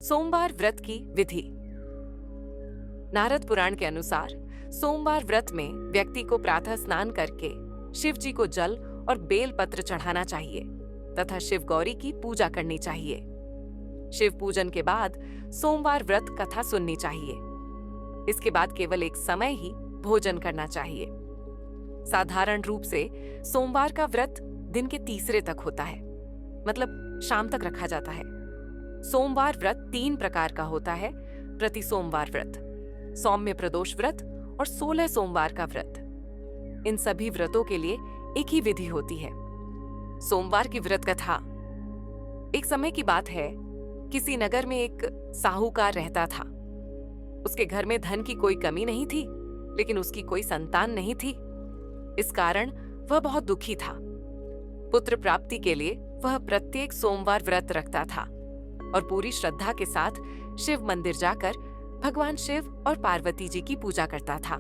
सोमवार व्रत की विधि। नारद पुराण के अनुसार सोमवार व्रत में व्यक्ति को प्रातः स्नान करके शिव जी को जल और बेल पत्र चढ़ाना चाहिए तथा शिव गौरी की पूजा करनी चाहिए। शिव पूजन के बाद सोमवार व्रत कथा सुननी चाहिए। इसके बाद केवल एक समय ही भोजन करना चाहिए। साधारण रूप से सोमवार का व्रत दिन के तीसरे तक होता है, मतलब शाम तक रखा जाता है। सोमवार व्रत 3 प्रकार का होता है: प्रति सोमवार व्रत, सौम्य प्रदोष व्रत और 16 सोमवार का व्रत। इन सभी व्रतों के लिए एक ही विधि होती है। सोमवार की व्रत कथा। एक समय की बात है, किसी नगर में एक साहूकार रहता था। उसके घर में धन की कोई कमी नहीं थी, लेकिन उसकी कोई संतान नहीं थी। इस कारण वह बहुत दुखी था। पुत्र प्राप्ति के लिए वह प्रत्येक सोमवार व्रत रखता था और पूरी श्रद्धा के साथ शिव मंदिर जाकर भगवान शिव और पार्वती जी की पूजा करता था।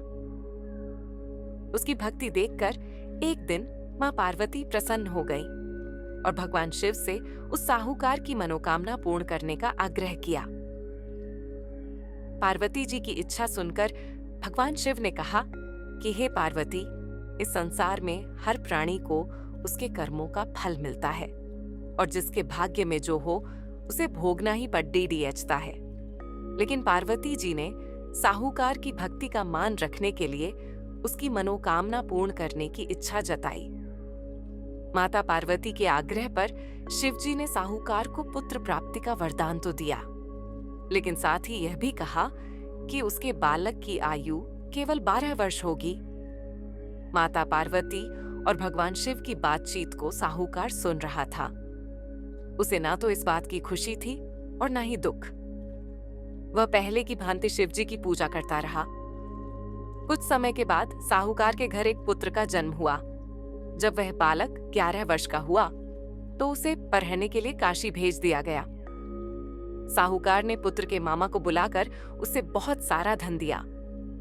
उसकी भक्ति देखकर एक दिन मां पार्वती प्रसन्न हो गई और भगवान शिव से उस साहूकार की मनोकामना पूर्ण करने का आग्रह किया। पार्वती जी की इच्छा सुनकर भगवान शिव ने कहा कि हे पार्वती, इस संसार में हर प्राणी को उसके कर्मों का फल मिलता है और जिसके भाग्य में जो हो उसे भोगना ही पड्डीडीएचता है। लेकिन पार्वती जी ने साहूकार की भक्ति का मान रखने के लिए उसकी मनोकामना पूर्ण करने की इच्छा जताई। माता पार्वती के आग्रह पर शिवजी ने साहूकार को पुत्र प्राप्ति का वरदान तो दिया, लेकिन साथ ही यह भी कहा कि उसके बालक की आयु केवल 12 वर्ष होगी। माता पार्वती और भगवान शिव की बातचीत को साहूकार सुन रहा था। उसे ना तो इस बात की खुशी थी और ना ही दुख। वह पहले की भांति शिवजी की पूजा करता रहा। कुछ समय के बाद साहूकार के घर एक पुत्र का जन्म हुआ। जब वह बालक 11 वर्ष का हुआ तो उसे पढ़ने के लिए काशी भेज दिया गया। साहूकार ने पुत्र के मामा को बुलाकर उसे बहुत सारा धन दिया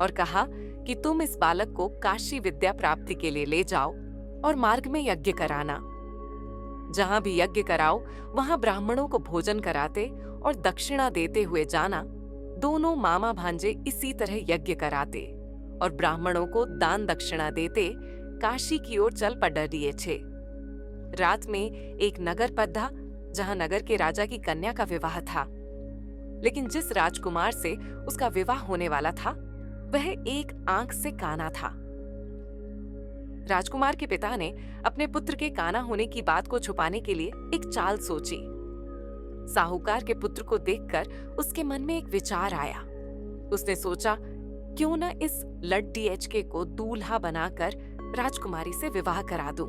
और कहा कि तुम इस बालक को काशी विद्या प्राप्ति के लिए ले जाओ और मार्ग में यज्ञ कराना। जहां भी यज्ञ कराओ वहां ब्राह्मणों को भोजन कराते और दक्षिणा देते हुए जाना। दोनों मामा भांजे इसी तरह यज्ञ कराते और ब्राह्मणों को दान दक्षिणा देते काशी की ओर चल पड़िए छे। रात में एक नगर पद्धा जहां नगर के राजा की कन्या का विवाह था, लेकिन जिस राजकुमार से उसका विवाह होने वाला था वह एक आंख से काना था। राजकुमार के पिता ने अपने पुत्र के काना होने की बात को छुपाने के लिए एक चाल सोची। साहूकार के पुत्र को देखकर उसके मन में एक विचार आया। उसने सोचा, क्यों न इस लड्डीएचके को दूल्हा बनाकर राजकुमारी से विवाह करा दूं।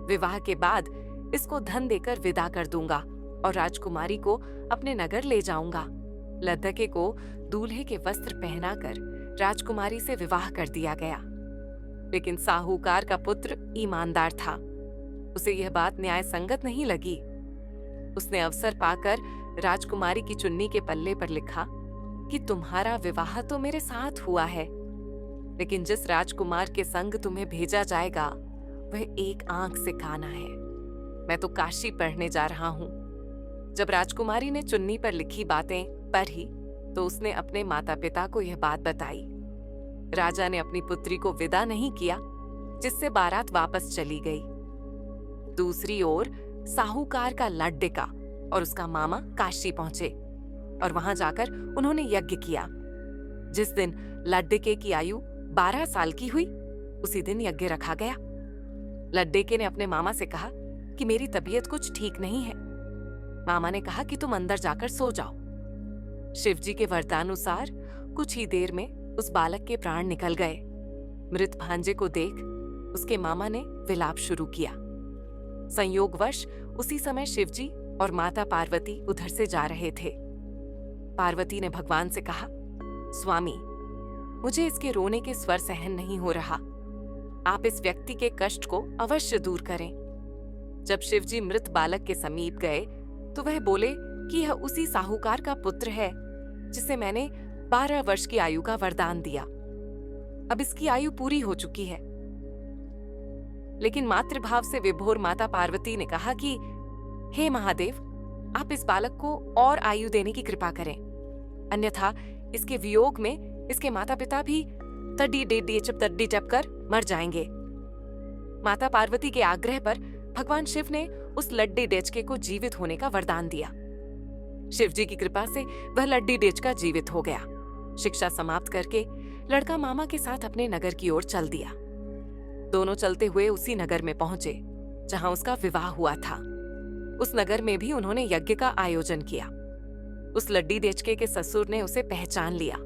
विवाह के बाद इसको धन देकर विदा कर दूंगा और राजकुमारी को अपने नगर ले जाऊंगा। लद्दके को दूल्हे के वस्त्र पहनाकर राजकुमारी से विवाह कर दिया गया। लेकिन साहूकार का पुत्र ईमानदार था। उसे यह बात न्याय संगत नहीं लगी। उसने अवसर पाकर राजकुमारी की चुन्नी के पल्ले पर लिखा कि तुम्हारा विवाह तो मेरे साथ हुआ है, लेकिन जिस राजकुमार के संग तुम्हें भेजा जाएगा वह एक आंख से काना है। मैं तो काशी पढ़ने जा रहा हूं। जब राजकुमारी ने चुन्नी पर लिखी बातें पढ़ी तो उसने अपने माता पिता को यह बात बताई। राजा ने अपनी पुत्री को विदा नहीं किया, जिससे बारात वापस चली गई। दूसरी ओर साहूकार का लड्डिका और उसका मामा काशी पहुंचे और वहां जाकर उन्होंने यज्ञ किया। जिस दिन लड्डिके की आयु 12 साल की हुई, उसी दिन यज्ञ रखा गया। लड्डिके ने अपने मामा से कहा कि मेरी तबीयत कुछ ठीक नहीं है। मामा ने कहा कि तुम अंदर जाकर सो जाओ। शिवजी के वरदानुसार कुछ ही देर में उस बालक के प्राण निकल गए। मृत भांजे को देख उसके मामा ने विलाप शुरू किया। संयोगवश उसी समय शिवजी और माता पार्वती उधर से जा रहे थे। पार्वती ने भगवान से कहा, स्वामी, मुझे इसके रोने के स्वर सहन नहीं हो रहा। आप इस व्यक्ति के कष्ट को अवश्य दूर करें। जब शिवजी मृत बालक के समीप गए तो वह बोले कि यह उसी साहूकार का पुत्र है जिसे मैंने 12 वर्ष की आयु का वरदान दिया। अब इसकी आयु पूरी हो चुकी है। लेकिन मातृभाव से विभोर माता पार्वती ने कहा कि हे महादेव, आप इस बालक को और आयु देने की कृपा करें, अन्यथा इसके वियोग में इसके माता पिता भी तड्डी डेडी चप तड्डी चप कर मर जाएंगे। माता पार्वती के आग्रह पर भगवान शिव ने उस लड्डी डेचके को जीवित होने का वरदान दिया। शिव जी की कृपा से वह लड्डी डेचका जीवित हो गया। शिक्षा समाप्त करके लड़का मामा के साथ अपने नगर की ओर चल दिया। दोनों चलते हुए उसी नगर में पहुंचे जहां उसका विवाह हुआ था। उस नगर में भी उन्होंने यज्ञ का आयोजन किया। उस लड्डी डेचके के ससुर ने उसे पहचान लिया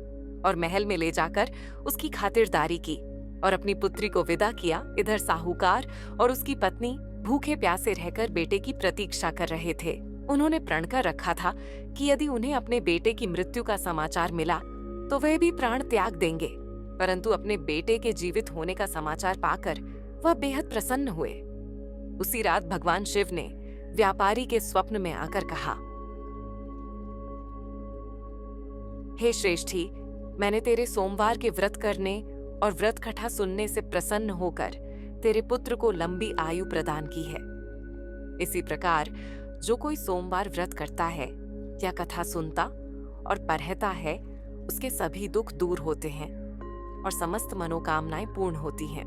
और महल में ले जाकर उसकी खातिरदारी की और अपनी पुत्री को विदा किया। इधर साहूकार और उसकी पत्नी भूखे प्यासे रहकर बेटे की प्रतीक्षा कर रहे थे। उन्होंने प्रण कर रखा था कि यदि उन्हें अपने बेटे की मृत्यु का समाचार मिला तो वे भी प्राण त्याग देंगे, परंतु अपने बेटे के जीवित होने का समाचार पाकर वह बेहद प्रसन्न हुए। उसी रात भगवान शिव ने व्यापारी के स्वप्न में आकर कहा, हे श्रेष्ठी, मैंने तेरे सोमवार के व्रत करने और व्रत कथा सुनने से प्रसन्न होकर तेरे पुत्र को लंबी आयु प्रदान की है। इसी प्रकार जो कोई सोमवार व्रत करता है या कथा सुनता और पढ़ता है, उसके सभी दुख दूर होते हैं और समस्त मनोकामनाएं पूर्ण होती हैं।